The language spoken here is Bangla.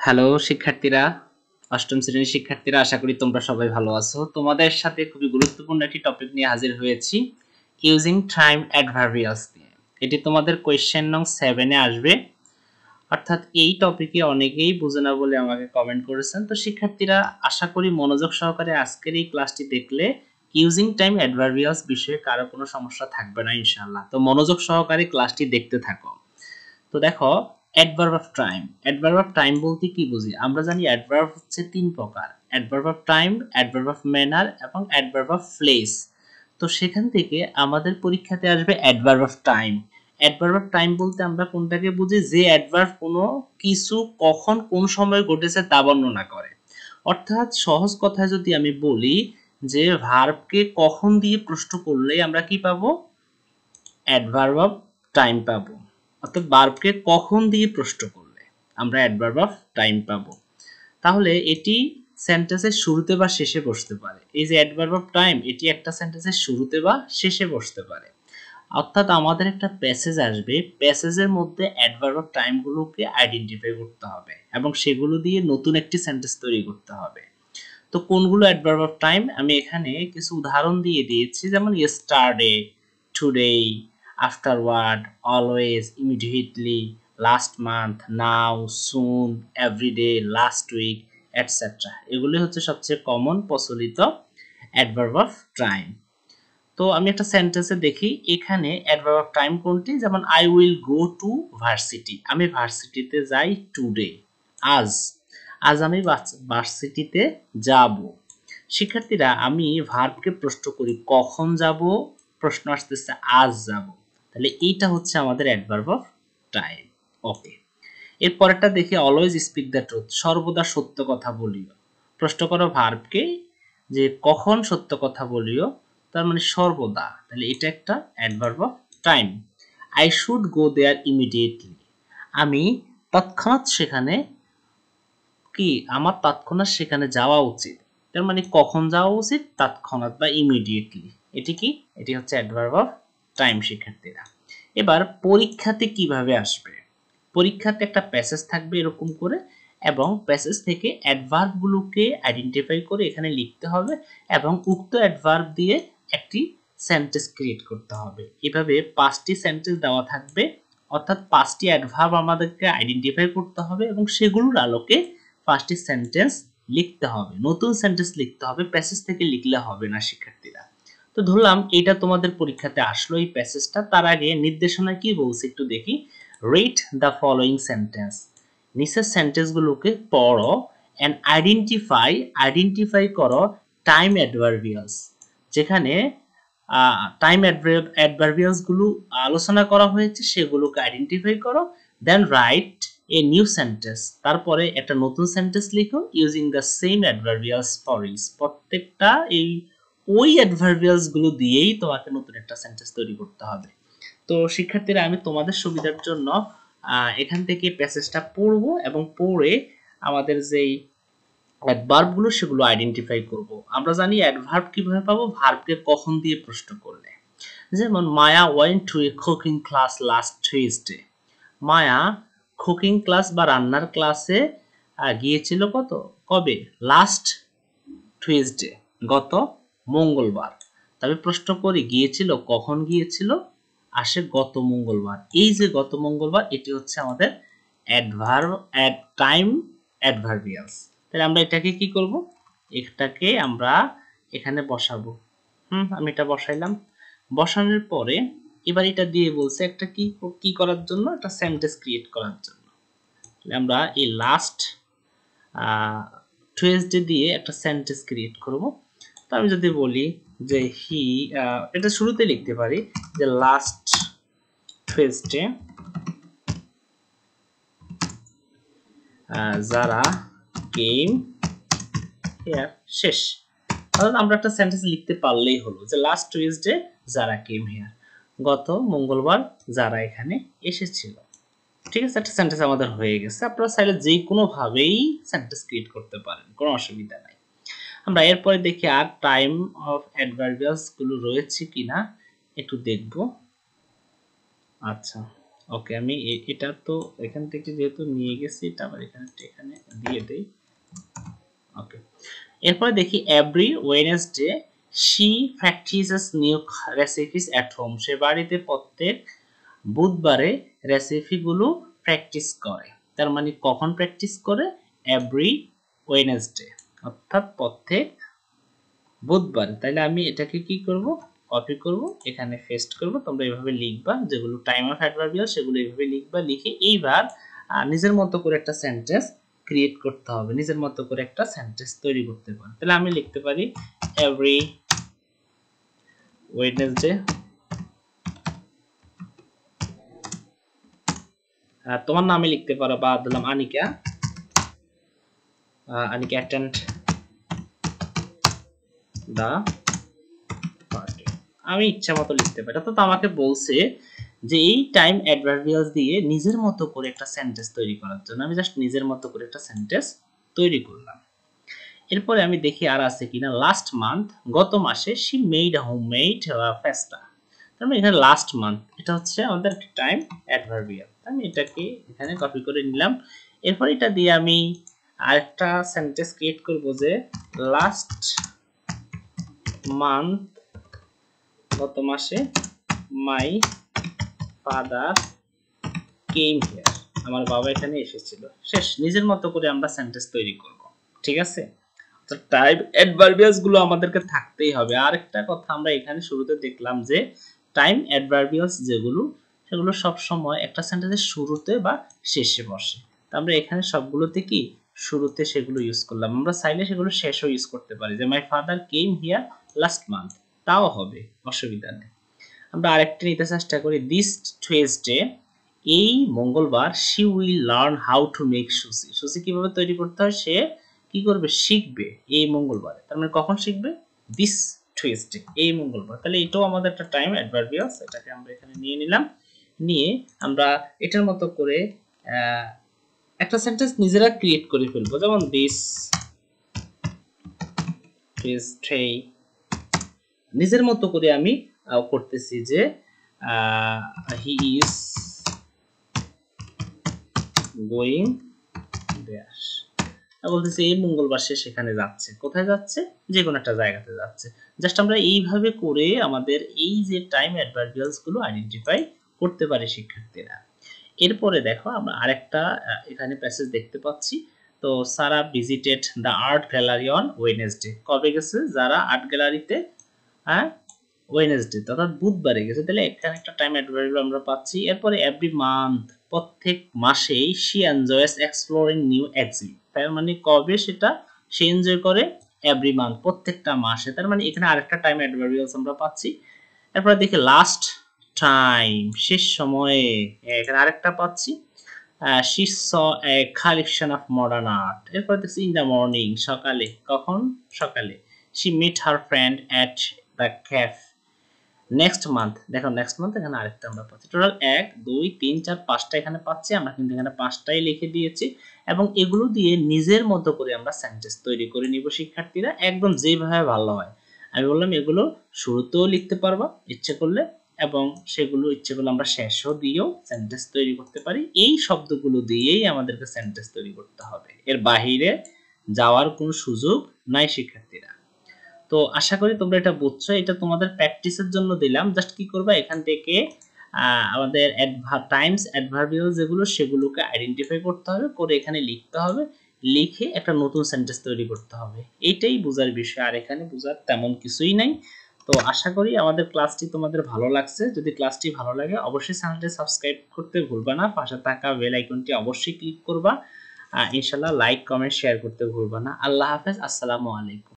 হ্যালো শিক্ষার্থীরা, অষ্টম শ্রেণীর শিক্ষার্থীরা, আশা করি তোমরা সবাই ভালো আছো। তোমাদের সাথে খুবই গুরুত্বপূর্ণ একটি টপিক নিয়ে হাজির হয়েছি, ইউজিং টাইম অ্যাডভার্বিয়ালস নিয়ে। এটি তোমাদের কোয়েশ্চেন নং 7 এ আসবে। অর্থাৎ এই টপিকে অনেকেই বুঝে না বলে আমাকে কমেন্ট করেছেন। তো শিক্ষার্থীরা, আশা করি মনোযোগ সহকারে আজকের এই ক্লাসটি দেখলে ইউজিং টাইম অ্যাডভার্বিয়ালস বিষয়ে কারো কোনো সমস্যা থাকবে না ইনশাআল্লাহ। তো মনোযোগ সহকারে ক্লাসটি দেখতে থাকো। তো দেখো, adverb of time. Adverb of time বলতে কি বুঝি? আমরা জানি অ্যাডভার্ব হচ্ছে তিন প্রকার: adverb of time, adverb of manner এবং অ্যাডভার্ব অফ প্লেস। তো সেখান থেকে আমাদের পরীক্ষাতে আসবে adverb of time. Adverb of time বলতে আমরা কোনটাকে বুঝি? যে অ্যাডভার্ব কোনো কিছু কখন কোন সময় ঘটেছে তা বর্ণনা করে। অর্থাৎ সহজ কথায় যদি আমি বলি যে ভার্বকে কখন দিয়ে প্রশ্ন করলে আমরা কি পাবো? অ্যাডভার্ব অফ টাইম পাবো। অর্থাৎ ভার্বকে কখন দিয়ে প্রশ্ন করলে আমরা অ্যাডভার্ব অফ টাইম পাবো। তাহলে এটি সেন্টেন্সের শুরুতে বা শেষে বসতে পারে। এই যে অ্যাডভার্ব অফ টাইম, এটি একটা সেন্টেন্সের শুরুতে বা শেষে বসতে পারে। অর্থাৎ আমাদের একটা প্যাসেজ আসবে, প্যাসেজের মধ্যে অ্যাডভার্ব অফ টাইম গুলোকে আইডেন্টিফাই করতে হবে এবং সেগুলো দিয়ে নতুন একটি সেন্টেন্স তৈরি করতে হবে। তো কোনগুলো অ্যাডভার্ব অফ টাইম আমি এখানে কিছু উদাহরণ দিয়ে দিয়েছি, যেমন yesterday, today, afterward, always, immediately, last month, now, soon, everyday, last week, etcetera. এগুলি হচ্ছে সবচেয়ে কমন প্রচলিত অ্যাডভার্ব অফ টাইম। তো আমি একটা সেন্টেন্সে দেখি এখানে অ্যাডভার্ব অফ টাইম কোনটি। যেমন I will go to varsity, আমি ভার্সিটিতে যাই। টুডে, আজ, আজ আমি ভার্সিটিতে যাব। শিক্ষার্থীরা, আমি ভার্বকে প্রশ্ন করি কখন যাব, প্রশ্ন আসতেছে আজ যাব। তাহলে এইটা হচ্ছে আমাদের অ্যাডভার্ব অফ টাইম। ওকে, এর পরেরটা দেখি, অলওয়েজ স্পিক দ্য ট্রুথ, সর্বদা সত্য কথা বলিও। প্রশ্ন করো ভার্বকে যে কখন সত্য কথা বলিও, তার মানে সর্বদা। তাহলে এটা একটা adverb of time. I should go there immediately, আমি তৎক্ষণাৎ সেখানে কি, আমার তৎক্ষণাৎ সেখানে যাওয়া উচিত। তার মানে কখন যাওয়া উচিত? তৎক্ষণাৎ বা ইমিডিয়েটলি। এটি কি? এটি হচ্ছে অ্যাডভার্ব অফ টাইম শিক্ষার্থীরা। এবার পরীক্ষাতে কিভাবে আসবে? পরীক্ষাতে একটা প্যাসেজ থাকবে এরকম করে, এবং প্যাসেজ থেকে অ্যাডভার্ব গুলোকে আইডেন্টিফাই করে এখানে লিখতে হবে এবং উক্ত অ্যাডভার্ব দিয়ে একটি সেন্টেন্স ক্রিয়েট করতে হবে। এভাবে 5টি সেন্টেন্স দেওয়া থাকবে, অর্থাৎ 5টি অ্যাডভার্ব আমাদেরকে আইডেন্টিফাই করতে হবে এবং সেগুলোর আলোকে 5টি সেন্টেন্স লিখতে হবে। নতুন সেন্টেন্স লিখতে হবে, প্যাসেজ থেকে লিখলে হবে না শিক্ষার্থীরা। তো ধরলাম এটা তোমাদের পরীক্ষাতে আসলো এই প্যাসেজটা। তার আগে নির্দেশনা কি বলছে একটু দেখি। রিড দ্য ফলোইং সেন্টেন্স, নিচের সেন্টেন্সগুলোকে পড়ো এন্ড আইডেন্টিফাই করো টাইম অ্যাডভার্বিয়ালস। যেখানে টাইম অ্যাডভার্বিয়ালস গুলো আলোচনা করা হয়েছে সেগুলোকে আইডেন্টিফাই করো। Then write a new sentence, তারপরে একটা নতুন সেন্টেন্স লিখো using the same adverbials for each. প্রত্যেকটা এই ওই অ্যাডভার্বিয়ালস গুলো দিয়েই তোমাকে নতুন একটা সেন্টেন্স তৈরি করতে হবে। তো শিক্ষার্থীরা, আমি তোমাদের সুবিধার জন্য এখান থেকে প্যাসেজটা পড়বো এবং পড়ে আমাদের যেই অ্যাডভার্ব গুলো সেগুলো আইডেন্টিফাই করব। আমরা জানি অ্যাডভার্ব কিভাবে পাবো? ভার্বকে কখন দিয়ে প্রশ্ন করলে। যেমন Maya went to a cooking class last Tuesday. Maya cooking class বা রান্নার ক্লাসে গিয়েছিল কবে? লাস্ট টুইসডে, গত মঙ্গলবার। তবে প্রশ্ন করি গিয়েছিল, কখন গিয়েছিল? আসে গত মঙ্গলবার। এই যে গত মঙ্গলবার, এটি হচ্ছে আমাদের অ্যাডভার্ব টাইম অ্যাডভার্বিয়ালস। তাহলে আমরা এটাকে কি করব? এটাকে আমরা এখানে বসাবো। আমি এটা বসাইলাম। বসানোর পরে এবার এটা দিয়ে বলছে একটা কি করার জন্য? একটা সেন্টেন্স ক্রিয়েট করার জন্য। তাহলে আমরা এই লাস্ট টুয়েসডে দিয়ে একটা সেন্টেন্স ক্রিয়েট করব। তো আমি যদি বলি যে এটা শুরুতে লিখতে পারি যে লাস্ট টুয়েসডে যারা কেম হিয়ার, শেষ। অর্থাৎ আমরা একটা সেন্টেন্স লিখতে পারলেই হলো যে লাস্ট টুয়েসডে যারা কেম হিয়ার, গত মঙ্গলবার যারা এখানে এসেছিল। ঠিক আছে, একটা সেন্টেন্স আমাদের হয়ে গেছে। আপনারা চাইলে যে কোনো ভাবেই সেন্টেন্স ক্রিয়েট করতে পারেন, কোনো অসুবিধা নাই। আমরা এরপরে দেখি আর টাইম অফ অ্যাডভার্বিয়ালস গুলো রয়েছে কিনা একটু দেখব। আচ্ছা, ওকে, আমি এটা তো এখান থেকে যেহেতু নিয়ে গেছি, এটা আবার এখানে দিয়ে দেই। ওকে, এরপরে দেখি every Wednesday she practises new recipes at home. সে বাড়িতে প্রত্যেক বুধবারে রেসিপিগুলো প্র্যাকটিস করে। তার মানে কখন প্র্যাকটিস করে? এভরি ওয়েডনেসডে, অর্থাৎ প্রত্যেক বুধবার। তাহলে আমি এটাকে কি করব? কপি করব, এখানে পেস্ট করব। তোমরা এইভাবে লিখবা, যেগুলো টাইম অফ অ্যাডভার্বিয়াল সেগুলো এইভাবে লিখবা। লিখে এইবার নিজের মতো করে একটা সেন্টেন্স ক্রিয়েট করতে হবে, নিজের মতো করে একটা সেন্টেন্স তৈরি করতে পারো। তাহলে আমি লিখতে পারি এভরি ওয়েডনেসডে তোমার নামে লিখতে পারো, বা দিলাম Anika, Anika attend the party. আমি ইচ্ছা মতো লিখতে পারি। তো আমাকে বলছে যে এই টাইম অ্যাডভার্বিয়ালস দিয়ে নিজের মতো করে একটা সেন্টেন্স তৈরি করার জন্য। আমি জাস্ট নিজের মতো করে একটা সেন্টেন্স তৈরি করলাম। এরপরে আমি দেখি আর আছে কিনা। লাস্ট মান্থ, গত মাসে, শি মেড হোমমেড পেস্তা। তার মানে এখানে লাস্ট মান্থ, এটা হচ্ছে আমাদের টাইম অ্যাডভার্বিয়াল। আমি এটাকে এখানে কপি করে নিলাম। এরপর এটা দিয়ে আমি আরেকটা সেন্টেন্স ক্রিয়েট করব যে লাস্ট মান্থ, গত মাসে, মাই ফাদার কেম হিয়ার, আমার বাবা এখানে এসেছিল। শেষ। নিজের মতো করে আমরা সেন্টেন্স তৈরি করব। ঠিক আছে? তো টাইম অ্যাডভার্বিয়ালস গুলো আমাদেরকে থাকতেই হবে। আরেকটা কথা আমরা এখানে শুরুতে দেখলাম যে টাইম অ্যাডভার্বিয়ালস যেগুলো, সেগুলো সব সময় একটা সেন্টেন্সের শুরুতে বা শেষে বসে। তো আমরা এখানে সবগুলোতে কি শুরুতে সেগুলো ইউজ করলাম। আমরা চাইলে সেগুলো শেষেও ইউজ করতে পারি, যে my father came here last month, তাও হবে, অসুবিধা নেই। আমরা আরেকটা নিতে চেষ্টা করি, দিস টুয়েসডে, এই মঙ্গলবার, she will learn how to make sushi. Sushi কিভাবে তৈরি করতে হয় সে কি করবে? শিখবে এই মঙ্গলবারে। তার মানে কখন শিখবে? দিস টুয়েসডে, এই মঙ্গলবার। তাহলে এটাও আমাদের একটা টাইম অ্যাডভার্বিয়ালস। এটাকে আমরা এখানে নিয়ে নিলাম। নিয়ে আমরা এটার মতো করে একটা সেন্টেন্স নিজেরা ক্রিয়েট করে ফেলবো। যেমন দিস টুয়েসডে, নিজের মতো করে আমি করতেছি যে হি ইজ গোয়িং দেয়ার। বলতেছি এই মঙ্গলবার সে সেখানে যাচ্ছে। কোথায় যাচ্ছে? যে কোনো একটা জায়গাতে যাচ্ছে। জাস্ট আমরা এইভাবে করে আমাদের এই যে টাইম অ্যাডভার্বিয়ালস গুলো আইডেন্টিফাই করতে পারি শিক্ষার্থীরা। এরপরে দেখো আমরা আরেকটা এখানে প্যাসেজ দেখতে পাচ্ছি। তো Sara visited the art gallery on Wednesday. কবে গেছে? যারা আর্ট গ্যালারিতে হ্যাঁ ওয়েডনেসডে, অর্থাৎ বুধবারে গেছে। তাহলে এখানে একটা টাইম অ্যাডভার্বিয়াল আমরা পাচ্ছি। এরপরে এভরি মান্থ, প্রত্যেক মাসেই, she enjoys exploring new exhibit. তার মানে কবে সেটা সে এনজয় করে? এভরি মান্থ, প্রত্যেকটা মাসে। তার মানে এখানে আরেকটা টাইম অ্যাডভার্বিয়ালস আমরা পাচ্ছি। এরপরে দেখি লাস্ট টাইম, শেষ সময়ে, এখানে আরেকটা পাচ্ছি। She saw a collection of modern art. এরপরে দেখছি ইন দ্য মর্নিং, সকালে। কখন? সকালে। She meet her friend at the cafe. Next month, দেখো নেক্সট মান্থ এখানে আরেকটা আমরা পাচ্ছি। টোটাল 1 2 3 4 5টা এখানে পাচ্ছি। আমরা কিন্তু এখানে 5টাই লিখে দিয়েছি, এবং এগুলো দিয়ে নিজের মতো করে আমরা সেন্টেন্স তৈরি করে নিব শিক্ষার্থীরা, একদম যেভাবে ভালো হয়। আমি বললাম এগুলো শুরুতেও লিখতে পারবা ইচ্ছে করলে, এবং সেগুলো ইচ্ছে করলে আমরা শেষও দিয়েও সেন্টেন্স তৈরি করতে পারি। এই শব্দগুলো দিয়েই আমাদেরকে সেন্টেন্স তৈরি করতে হবে, এর বাহিরে যাওয়ার কোনো সুযোগ নাই শিক্ষার্থীরা। তো আশা করি তোমরা এটা বুঝছো। এটা তোমাদের প্র্যাকটিসের জন্য দিলাম। জাস্ট কি করবা, এখান থেকে আমাদের টাইমস অ্যাডভার্বিয়াল যেগুলো সেগুলোকে আইডেন্টিফাই করতে হবে, করে এখানে লিখতে হবে। লিখে একটা নতুন সেন্টেন্স তৈরি করতে হবে। এইটাই বোঝার বিষয়, আর এখানে বোঝার তেমন কিছুই নাই। তো আশা করি আমাদের ক্লাসটি তোমাদের ভালো লাগছে। যদি ক্লাসটি ভালো লাগে অবশ্যই চ্যানেলটি সাবস্ক্রাইব করতে ভুলবা না। পাশে থাকা বেল আইকনটি অবশ্যই ক্লিক করবা। ইনশাআল্লাহ লাইক কমেন্ট শেয়ার করতে ভুলবা না। আল্লাহ হাফেজ, আসসালামু আলাইকুম।